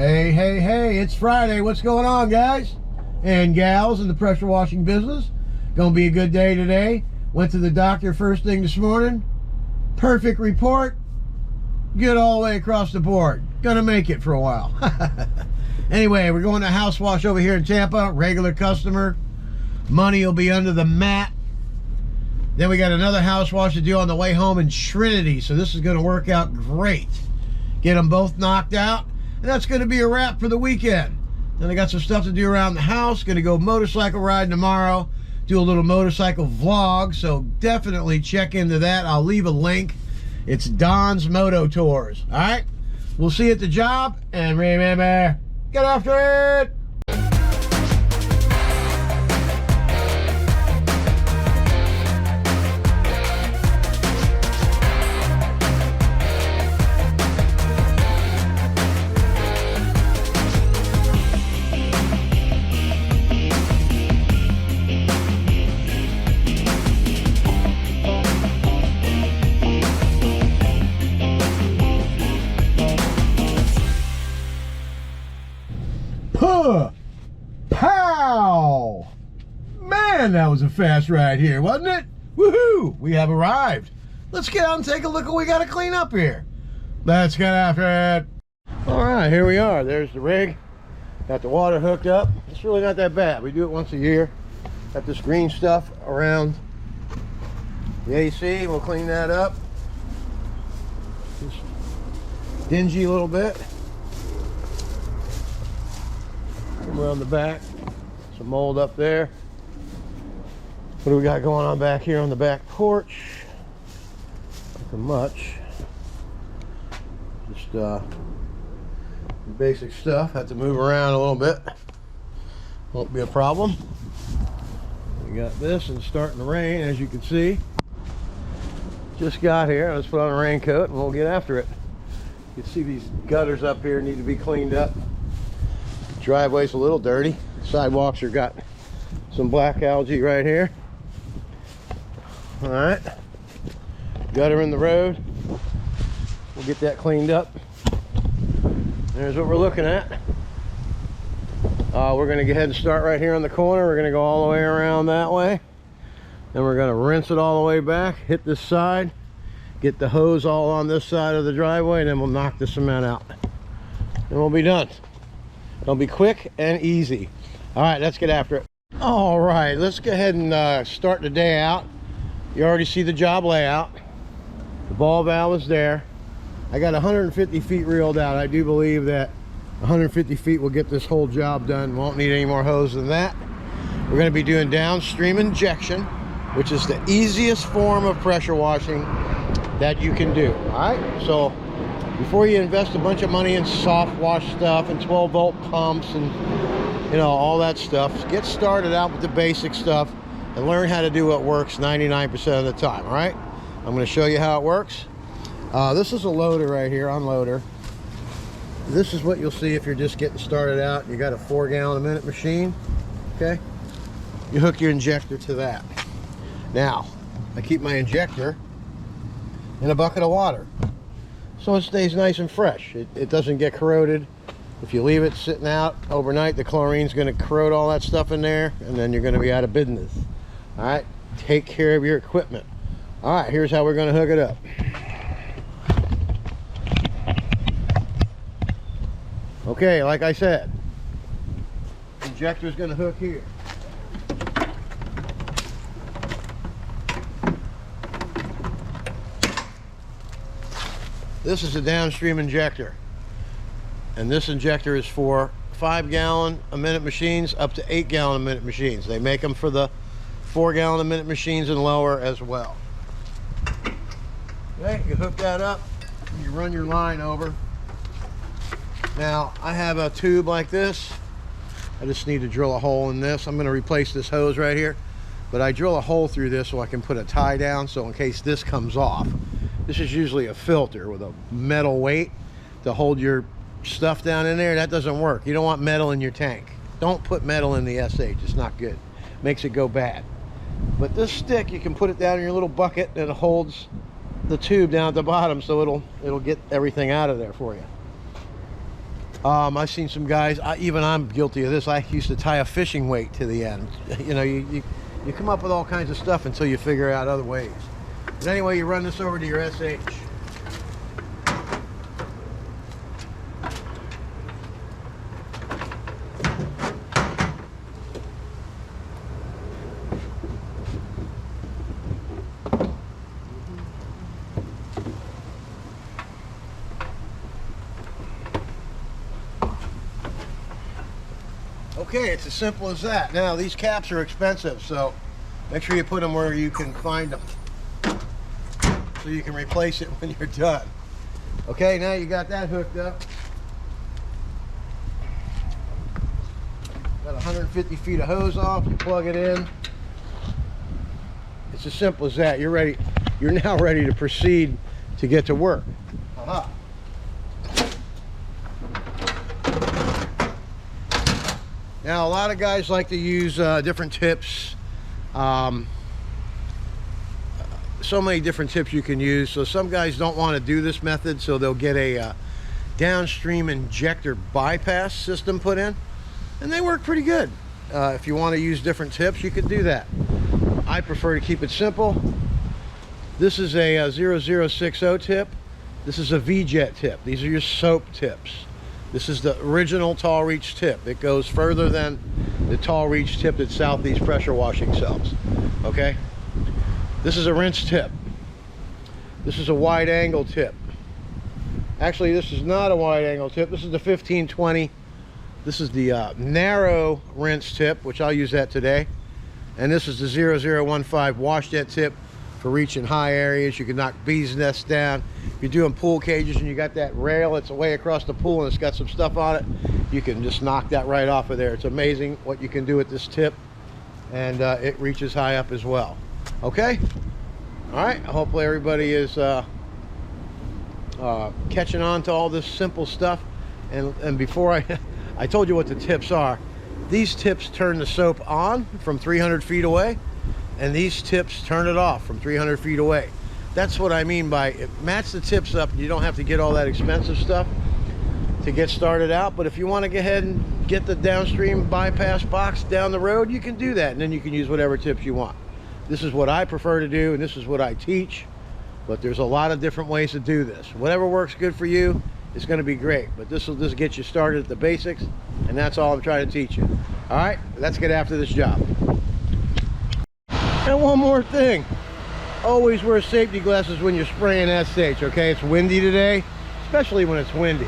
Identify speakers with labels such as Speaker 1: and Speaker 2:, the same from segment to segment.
Speaker 1: Hey, hey, hey, it's Friday. What's going on, guys and gals in the pressure washing business? Gonna be a good day today. Went to the doctor first thing this morning. Perfect report. Good all the way across the board. Gonna make it for a while. Anyway, we're going to house wash over here in Tampa. Regular customer. Money will be under the mat. Then we got another house wash to do on the way home in Trinity. So this is gonna work out great. Get them both knocked out. And that's going to be a wrap for the weekend. Then I got some stuff to do around the house. Going to go motorcycle riding tomorrow. Do a little motorcycle vlog. So definitely check into that. I'll leave a link. It's Don's Moto Tours. All right? We'll see you at the job. And remember, get after it. Pow! Man, that was a fast ride here, wasn't it? Woohoo! We have arrived. Let's get out and take a look at what we got to clean up here. Let's get after it. All right, here we are. There's the rig. Got the water hooked up. It's really not that bad. We do it once a year. Got this green stuff around the AC. We'll clean that up. Just dingy a little bit. Around the back, some mold up there. What do we got going on back here on the back porch? Nothing much. Just basic stuff. Have to move around a little bit. Won't be a problem. We got this and it's starting to rain, as you can see. Just got here. Let's put on a raincoat and we'll get after it. You can see these gutters up here need to be cleaned up. Driveway's a little dirty. Sidewalks are got some black algae right here. All right, gutter in the road. We'll get that cleaned up. There's what we're looking at. We're gonna go ahead and start right here on the corner. We're gonna go all the way around that way. Then we're gonna rinse it all the way back, hit this side, get the hose all on this side of the driveway, and then we'll knock the cement out. And we'll be done. It'll be quick and easy. All right, let's get after it. All right, let's go ahead and start the day out. You already see the job layout. The ball valve is there. I got 150 feet reeled out. I do believe that 150 feet will get this whole job done. Won't need any more hose than that. We're gonna be doing downstream injection, which is the easiest form of pressure washing that you can do. All right, so before you invest a bunch of money in soft wash stuff and 12-volt pumps and all that stuff, get started out with the basic stuff and learn how to do what works 99% of the time. All right, I'm going to show you how it works. This is a loader right here, unloader. This is what you'll see if you're just getting started out. You got a 4-gallon-a-minute machine. Okay, you hook your injector to that. Now I keep my injector in a bucket of water, so it stays nice and fresh. It doesn't get corroded. If you leave it sitting out overnight, the chlorine's going to corrode all that stuff in there, and then you're going to be out of business. All right, take care of your equipment. All right, here's how we're going to hook it up. Okay, like I said, injector's going to hook here. This is a downstream injector, and this injector is for 5-gallon-a-minute machines up to 8-gallon-a-minute machines. They make them for the 4-gallon-a-minute machines and lower as well. Okay, you hook that up, you run your line over. Now I have a tube like this. I just need to drill a hole in this. I'm going to replace this hose right here, but I drill a hole through this so I can put a tie down, so in case this comes off. This is usually a filter with a metal weight to hold your stuff down in there. That doesn't work. You don't want metal in your tank. Don't put metal in the SH. It's not good. Makes it go bad. But this stick, you can put it down in your little bucket and it holds the tube down at the bottom, so it'll get everything out of there for you. I've seen some guys, even I'm guilty of this. I used to tie a fishing weight to the end. You know, you come up with all kinds of stuff until you figure out other ways. But anyway, you run this over to your SH. Okay, it's as simple as that. Now, these caps are expensive, so make sure you put them where you can find them, so you can replace it when you're done. Okay, now you got that hooked up. Got 150 feet of hose off, you plug it in. It's as simple as that. You're ready. You're now ready to proceed to get to work. Aha. Now, a lot of guys like to use different tips. So many different tips you can use. So some guys don't want to do this method, so they'll get a downstream injector bypass system put in, and they work pretty good. If you want to use different tips, you could do that. I prefer to keep it simple. This is a 0060 tip. This is a V-Jet tip. These are your soap tips. This is the original Tall Reach tip. It goes further than the Tall Reach tip that Southeast pressure washing sells. Okay? This is a rinse tip. This is a wide angle tip. Actually, this is not a wide angle tip. This is the 1520. This is the narrow rinse tip, which I'll use that today. And this is the 0015 wash jet tip for reaching high areas. You can knock bees nests down. If you're doing pool cages and you got that rail that's away across the pool and it's got some stuff on it, you can just knock that right off of there. It's amazing what you can do with this tip, and it reaches high up as well. Okay? All right, hopefully everybody is catching on to all this simple stuff. And before I told you what the tips are. These tips turn the soap on from 300 feet away, and these tips turn it off from 300 feet away. That's what I mean by it. Match the tips up, and you don't have to get all that expensive stuff to get started out. But if you want to go ahead and get the downstream bypass box down the road, you can do that, and then you can use whatever tips you want. This is what I prefer to do, and this is what I teach. But there's a lot of different ways to do this. Whatever works good for you is going to be great. But this will just get you started at the basics, and that's all I'm trying to teach you. All right, let's get after this job. And one more thing. Always wear safety glasses when you're spraying SH, okay? It's windy today, especially when it's windy.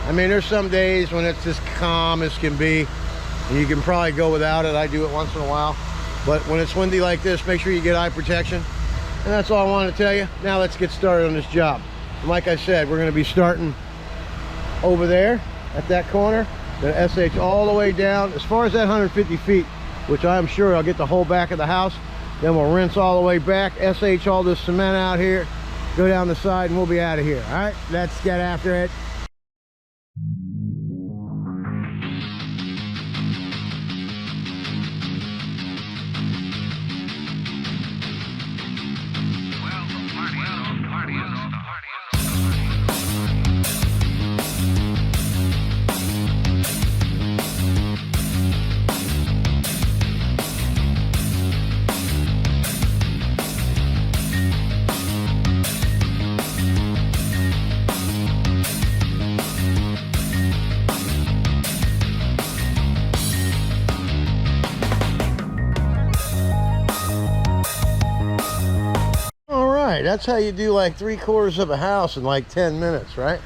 Speaker 1: I mean, there's some days when it's as calm as can be, and you can probably go without it. I do it once in a while. But when it's windy like this, make sure you get eye protection. And that's all I wanted to tell you. Now let's get started on this job. And like I said, we're going to be starting over there at that corner. The SH all the way down as far as that 150 feet, which I'm sure I'll get the whole back of the house. Then we'll rinse all the way back, SH all this cement out here, go down the side, and we'll be out of here. All right, let's get after it. That's how you do like 3/4 of a house in like 10 minutes, right?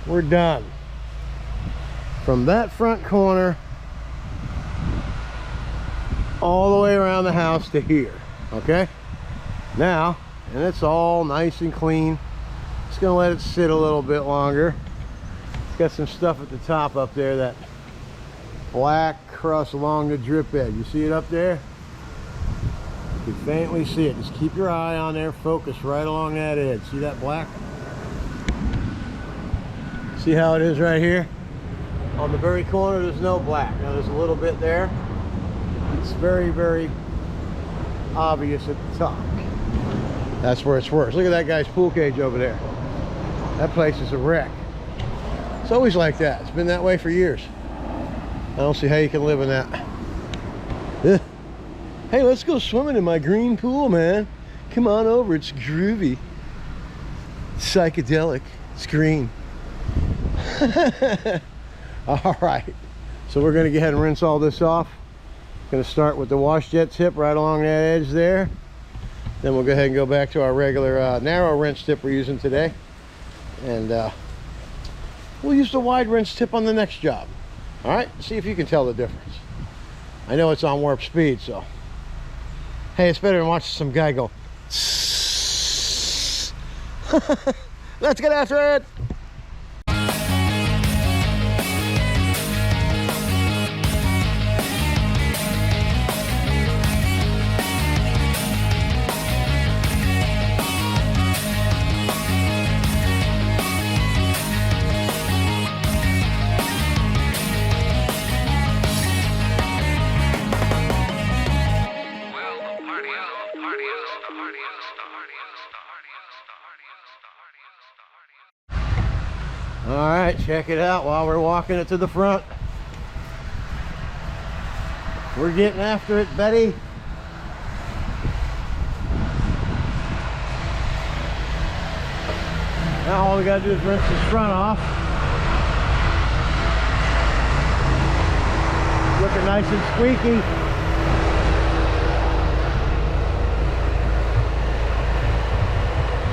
Speaker 1: We're done. From that front corner all the way around the house to here, okay? Now, and it's all nice and clean. Just gonna let it sit a little bit longer. It's got some stuff at the top up there, that black crust along the drip edge. You see it up there? You can faintly see it. Just keep your eye on there, focus right along that edge. See that black? See how it is right here? On the very corner, there's no black. Now there's a little bit there. It's very, very obvious at the top. That's where it's worse. Look at that guy's pool cage over there. That place is a wreck. It's always like that. It's been that way for years. I don't see how you can live in that. Ugh. Hey, let's go swimming in my green pool, man. Come on over, it's groovy. It's psychedelic, it's green. All right, so we're gonna go ahead and rinse all this off. Gonna start with the wash jet tip right along that edge there. Then we'll go ahead and go back to our regular narrow rinse tip we're using today. And we'll use the wide rinse tip on the next job. All right, see if you can tell the difference. I know it's on warp speed, so. Hey, it's better than watching some guy go. Let's get after it. All right, check it out while we're walking it to the front. We're getting after it, Betty. Now all we gotta do is rinse this front off. Looking nice and squeaky.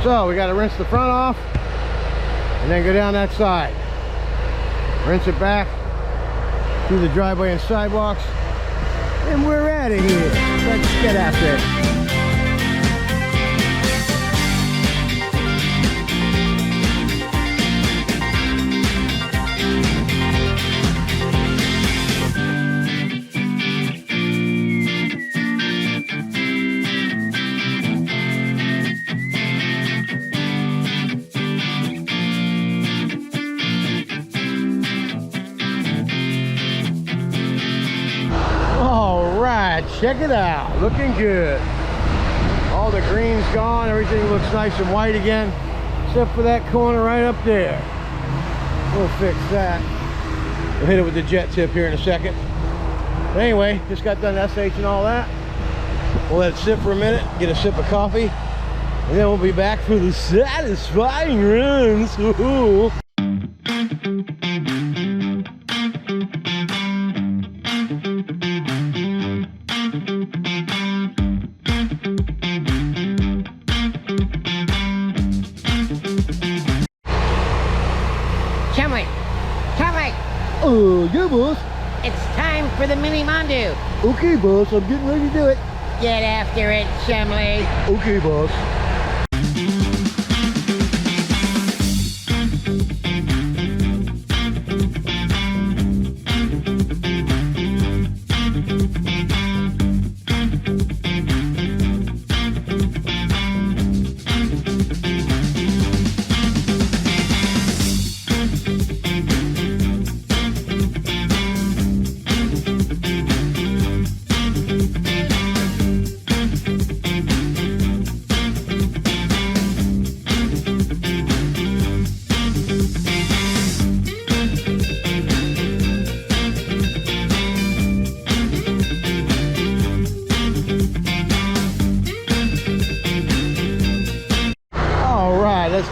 Speaker 1: So we gotta rinse the front off and then go down that side. Rinse it back through the driveway and sidewalks, and we're out of here. Let's get after it. Check it out, looking good. All the green's gone, everything looks nice and white again, except for that corner right up there. We'll fix that. We'll hit it with the jet tip here in a second. But anyway, just got done SH and all that. We'll let it sit for a minute, get a sip of coffee, and then we'll be back for the satisfying runs. Ooh. Yeah, boss.
Speaker 2: It's time for the mini Mondo.
Speaker 1: Okay, boss. I'm getting ready to do it.
Speaker 2: Get after it, Chumley.
Speaker 1: Okay, boss.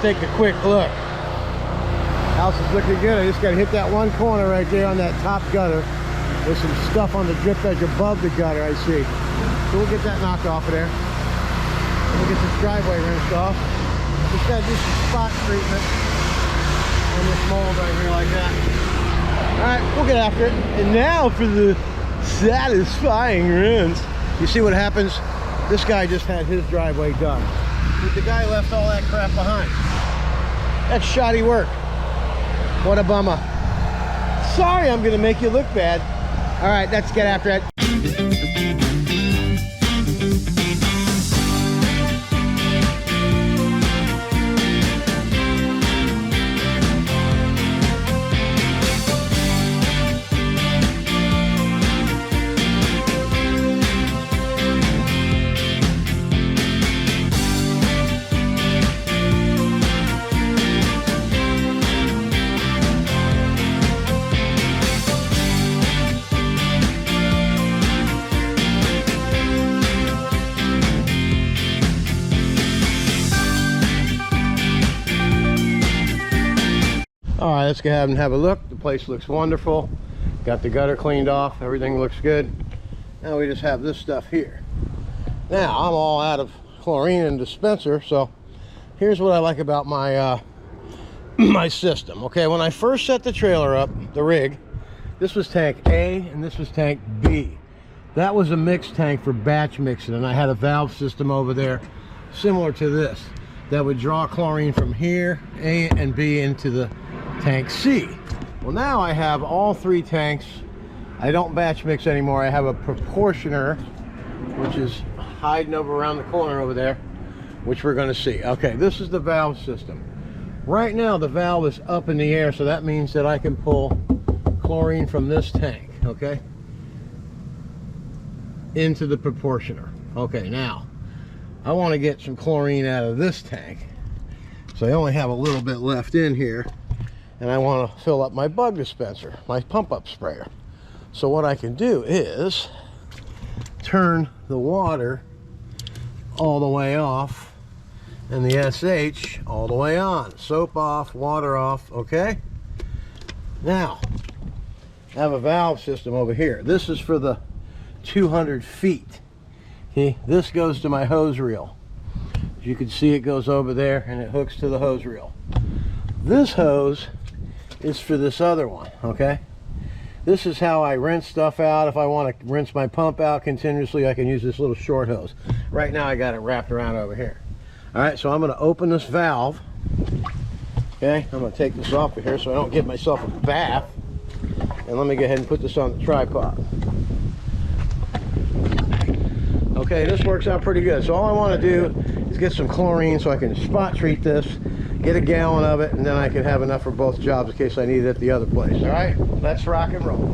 Speaker 1: Take a quick look. House is looking good. I just got to hit that one corner right there on that top gutter. There's some stuff on the drip edge above the gutter, I see. So we'll get that knocked off of there. And we'll get this driveway rinsed off. Just got to do some spot treatment on this mold right here like that. All right, we'll get after it. And now for the satisfying rinse. You see what happens? This guy just had his driveway done. But the guy left all that crap behind. That's shoddy work. What a bummer. Sorry I'm gonna make you look bad. All right, let's get after it. All right, let's go ahead and have a look. The place looks wonderful. Got the gutter cleaned off. Everything looks good. Now we just have this stuff here. Now I'm all out of chlorine and dispenser, so here's what I like about my my system. Okay, when I first set the trailer up, the rig, this was tank A and this was tank B. That was a mixed tank for batch mixing, and I had a valve system over there similar to this that would draw chlorine from here, A and B, into the tank C. Well, now I have all three tanks. I don't batch mix anymore. I have a proportioner, which is hiding over around the corner over there, which we're going to see. Okay, this is the valve system. Right now the valve is up in the air, so that means that I can pull chlorine from this tank, okay, into the proportioner. Okay, now I want to get some chlorine out of this tank, so I only have a little bit left in here, and I want to fill up my bug dispenser, my pump up sprayer. So what I can do is turn the water all the way off and the SH all the way on. Soap off, water off, okay? Now, I have a valve system over here. This is for the 200 feet. Okay, this goes to my hose reel. As you can see, it goes over there and it hooks to the hose reel. This hose is for this other one, okay? This is how I rinse stuff out. If I want to rinse my pump out continuously, I can use this little short hose. Right now I got it wrapped around over here. All right, so I'm going to open this valve. Okay, I'm going to take this off of here so I don't give myself a bath. And let me go ahead and put this on the tripod. Okay, this works out pretty good. So all I want to do is get some chlorine so I can spot treat this, get a gallon of it, and then I can have enough for both jobs in case I need it at the other place. All right, let's rock and roll.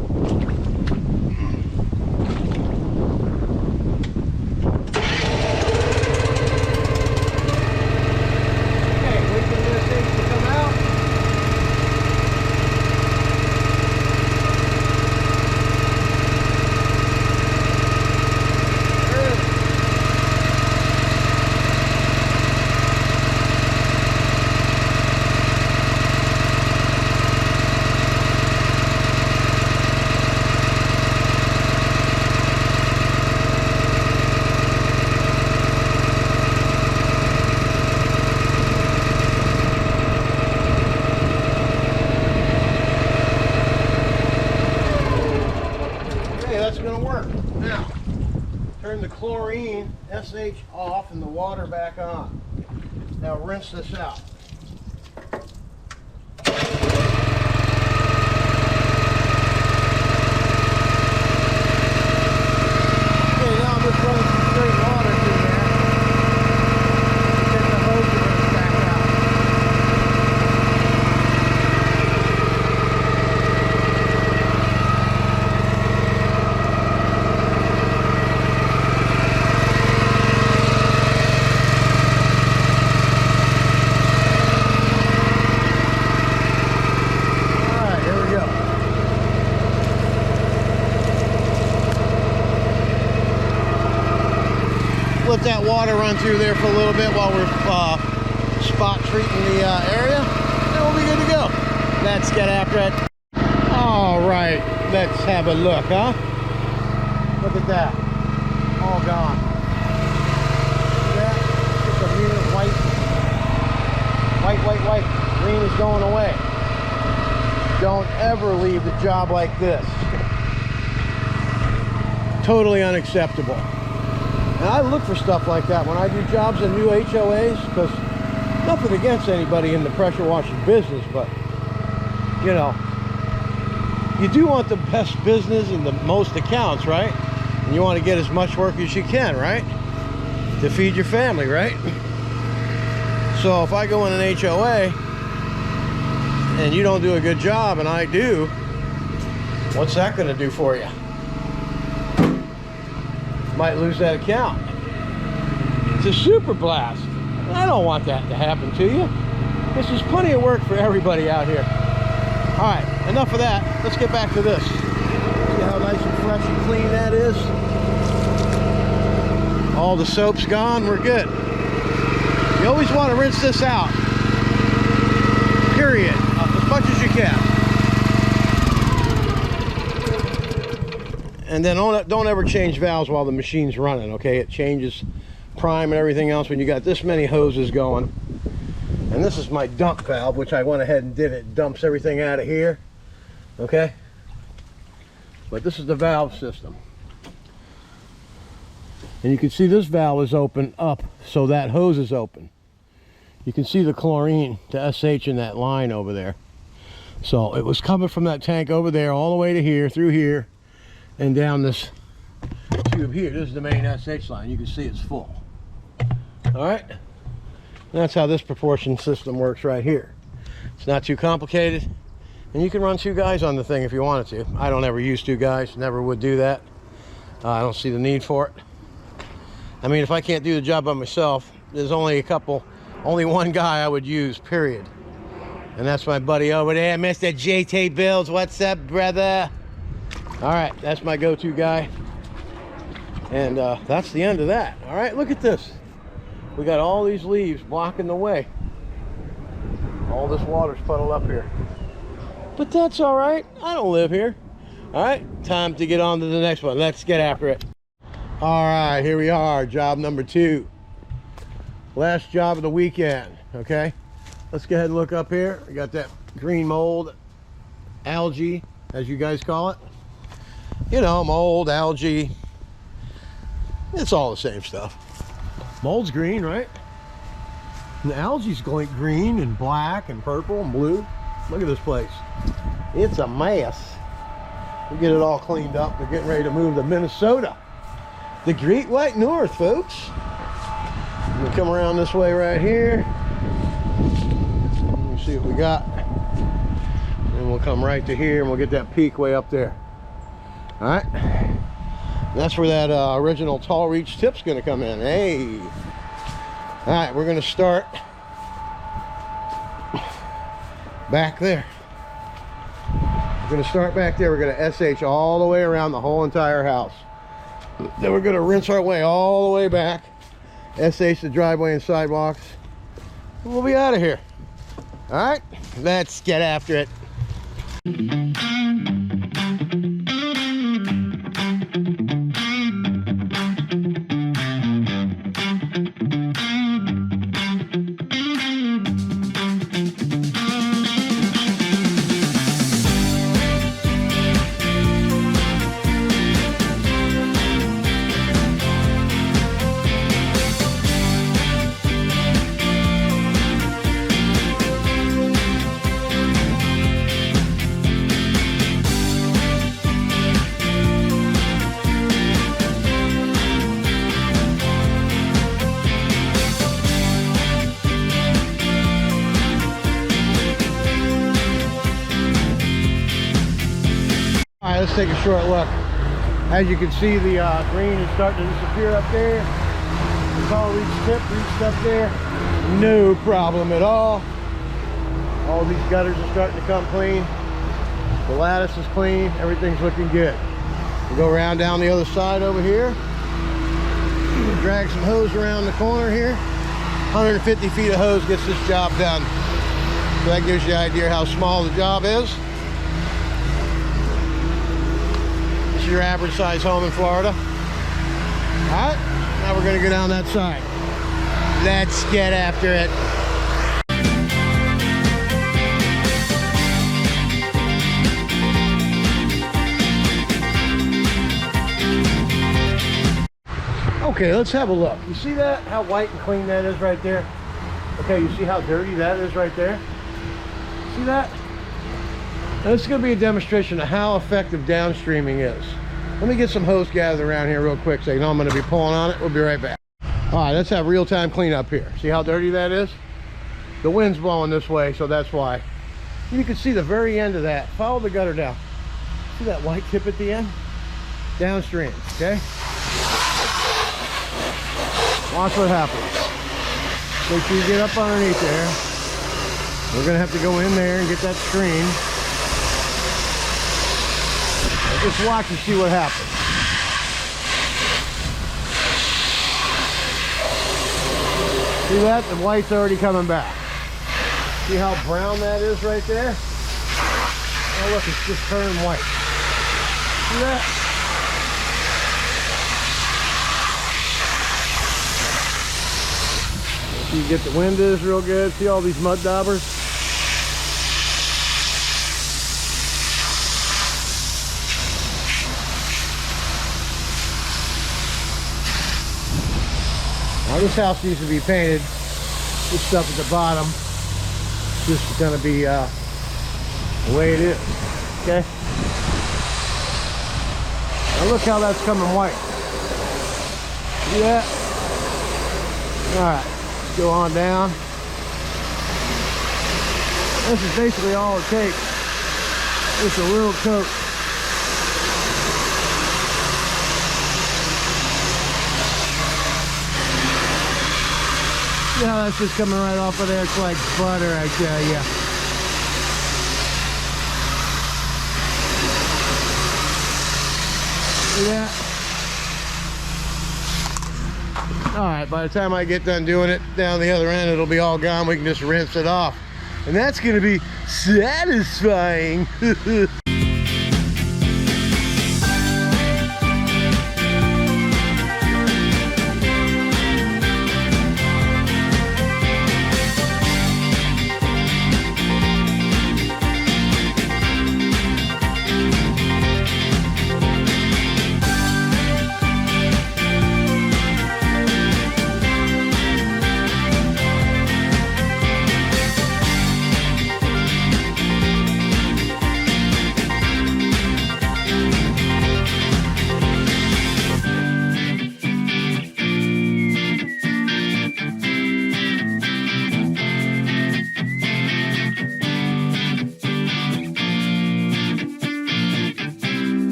Speaker 1: Turn the chlorine SH off and the water back on. Now rinse this out. Okay, now I'm just running some straight water through there. Get the hose to rinse back out. Let that water run through there for a little bit while we're spot treating the area, and we'll be good to go. Let's get after it. All right, let's have a look, huh? Look at that, all gone. See that? Just a mere white. Green is going away. Don't ever leave the job like this. Totally unacceptable. And I look for stuff like that when I do jobs in new HOAs, because nothing against anybody in the pressure washing business, but you know, you do want the best business and the most accounts, right? And you want to get as much work as you can, right? To feed your family, right? So if I go in an HOA and you don't do a good job and I do, what's that going to do for you? Might lose that account. It's a super blast. I don't want that to happen to you. This is plenty of work for everybody out here. All right, enough of that. Let's get back to this. See how nice and fresh and clean that is? All the soap's gone, we're good. You always want to rinse this out, period, as much as you cap. And then don't ever change valves while the machine's running, okay? It changes prime and everything else when you got this many hoses going. And this is my dump valve, which I went ahead and did. It dumps everything out of here, okay? But this is the valve system. And you can see this valve is open up, so that hose is open. You can see the chlorine to SH in that line over there. So it was coming from that tank over there all the way to here, through here, and down this tube here. This is the main SH line. You can see it's full. All right? And that's how this proportion system works right here. It's not too complicated. And you can run 2 guys on the thing if you wanted to. I don't ever use 2 guys. Never would do that. I don't see the need for it. I mean, if I can't do the job by myself, there's only one guy I would use, period. And that's my buddy over there, Mr. JT Bills. What's up, brother? All right, that's my go-to guy. And that's the end of that. All right, look at this. We got all these leaves blocking the way. All this water's puddled up here. But that's all right. I don't live here. All right, time to get on to the next one. Let's get after it. All right, here we are, job number 2. Last job of the weekend, okay? Let's go ahead and look up here. We got that green mold, algae, as you guys call it. You know, mold, algae. It's all the same stuff. Mold's green, right? And the algae's green and black and purple and blue. Look at this place. It's a mess. We get it all cleaned up. We're getting ready to move to Minnesota. The Great White North, folks. We'll come around this way right here. Let me see what we got. And we'll come right to here and we'll get that peak way up there. All right. And that's where that original tall reach tip's gonna come in. Hey. All right, we're gonna start back there. We're gonna start back there. We're gonna SH all the way around the whole entire house. Then we're gonna rinse our way all the way back, SH the driveway and sidewalks, and we'll be out of here. All right, let's get after it. Let's take a short look. As you can see, the green is starting to disappear up there. The tall reach tip reached up there. No problem at all. All these gutters are starting to come clean. The lattice is clean. Everything's looking good. We'll go around down the other side over here. Drag some hose around the corner here. 150 feet of hose gets this job done. So that gives you an idea how small the job is. Your average size home in Florida. All right, now we're gonna go down that side. Let's get after it. Okay, let's have a look. You see that? How white and clean that is right there? Okay, you see how dirty that is right there? See that? Now, this is going to be a demonstration of how effective downstreaming is. Let me get some hose gathered around here real quick so you know I'm going to be pulling on it. We'll be right back. All right, let's have real-time cleanup here. See how dirty that is? The wind's blowing this way, so that's why. You can see the very end of that. Follow the gutter down. See that white tip at the end? Downstream, okay? Watch what happens. Make sure you get up underneath there. We're going to have to go in there and get that stream. Just watch and see what happens. See that? The white's already coming back. See how brown that is right there? Oh look, it's just turned white. See that? You get the windows real good. See all these mud daubers? Now this house needs to be painted. This stuff at the bottom, this is going to be the way it is. Okay. Now look how that's coming white. See that? All right. Go on down. This is basically all it takes. Just a little coat. See how that's just coming right off of there? It's like butter, I tell ya. See that? Alright, by the time I get done doing it down the other end, it'll be all gone. We can just rinse it off. And that's going to be satisfying.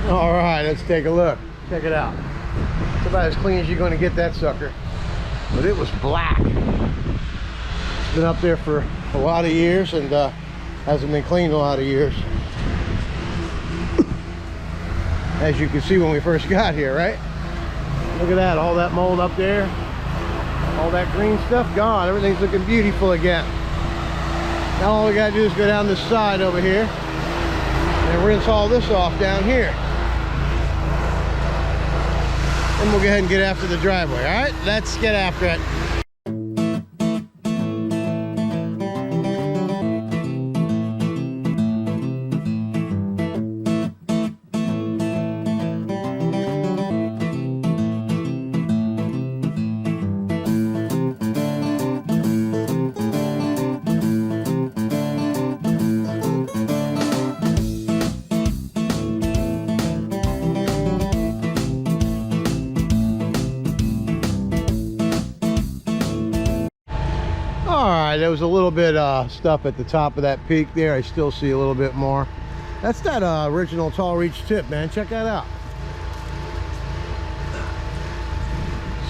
Speaker 1: All right, let's take a look. Check it out. It's about as clean as you're going to get that sucker. But it was black. It's been up there for a lot of years and hasn't been cleaned a lot of years. As you can see when we first got here, right? Look at that, all that mold up there. All that green stuff gone. Everything's looking beautiful again. Now all we gotta do is go down this side over here and rinse all this off down here. And we'll go ahead and get after the driveway. All right, let's get after it. Alright, there was a little bit stuff at the top of that peak there. I still see a little bit more. That's that original Tall Reach tip, man. Check that out.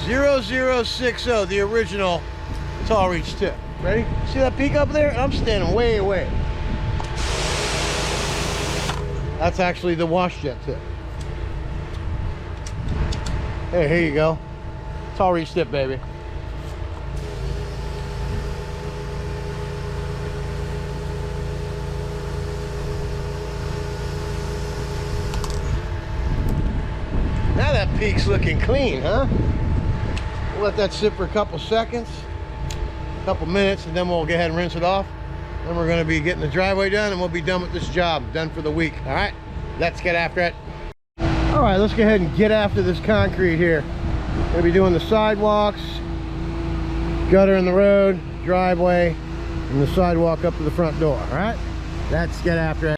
Speaker 1: 0060, the original Tall Reach tip. Ready? See that peak up there? I'm standing way away. That's actually the wash jet tip. Hey, here you go. Tall Reach tip, baby. Now that peak's looking clean, huh? We'll let that sit for a couple seconds, a couple minutes, and then we'll go ahead and rinse it off. Then we're gonna be getting the driveway done and we'll be done with this job, done for the week. All right, let's get after it. All right, let's go ahead and get after this concrete here. Gonna be doing the sidewalks, gutter in the road, driveway, and the sidewalk up to the front door. All right, let's get after it.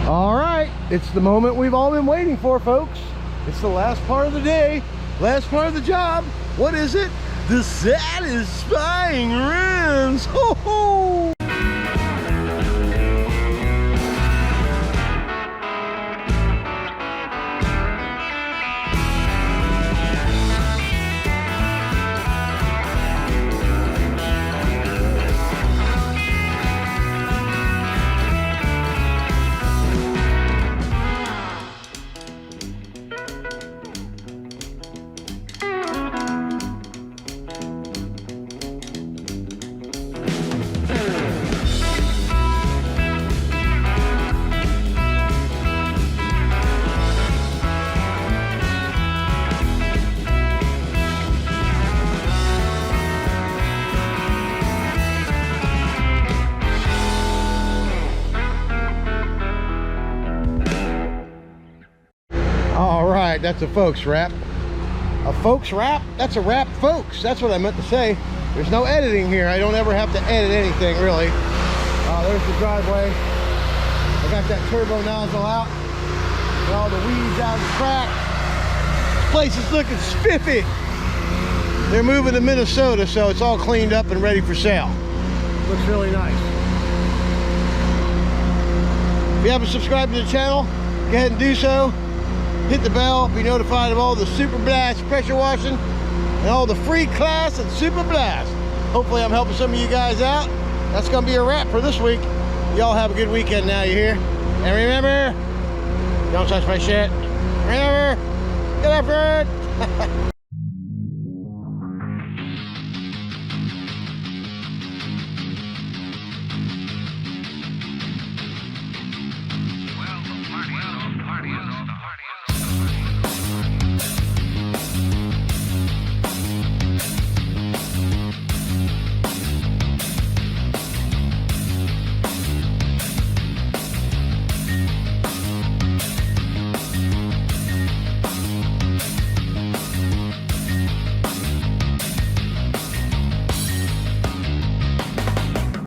Speaker 1: All right, it's the moment we've all been waiting for, folks. It's the last part of the day, last part of the job. What is it? The satisfying rims. Ho ho! All right, that's a folks wrap. A folks wrap? That's a wrap, folks. That's what I meant to say. There's no editing here. I don't ever have to edit anything, really. There's the driveway. I got that turbo nozzle out. And all the weeds out of the crack. This place is looking spiffy. They're moving to Minnesota, so it's all cleaned up and ready for sale. Looks really nice. If you haven't subscribed to the channel, go ahead and do so. Hit the bell, be notified of all the Super Blast pressure washing and all the free class and Super Blast. Hopefully I'm helping some of you guys out. That's gonna be a wrap for this week. Y'all have a good weekend now, you hear? And remember, don't touch my shit. Remember, get after it.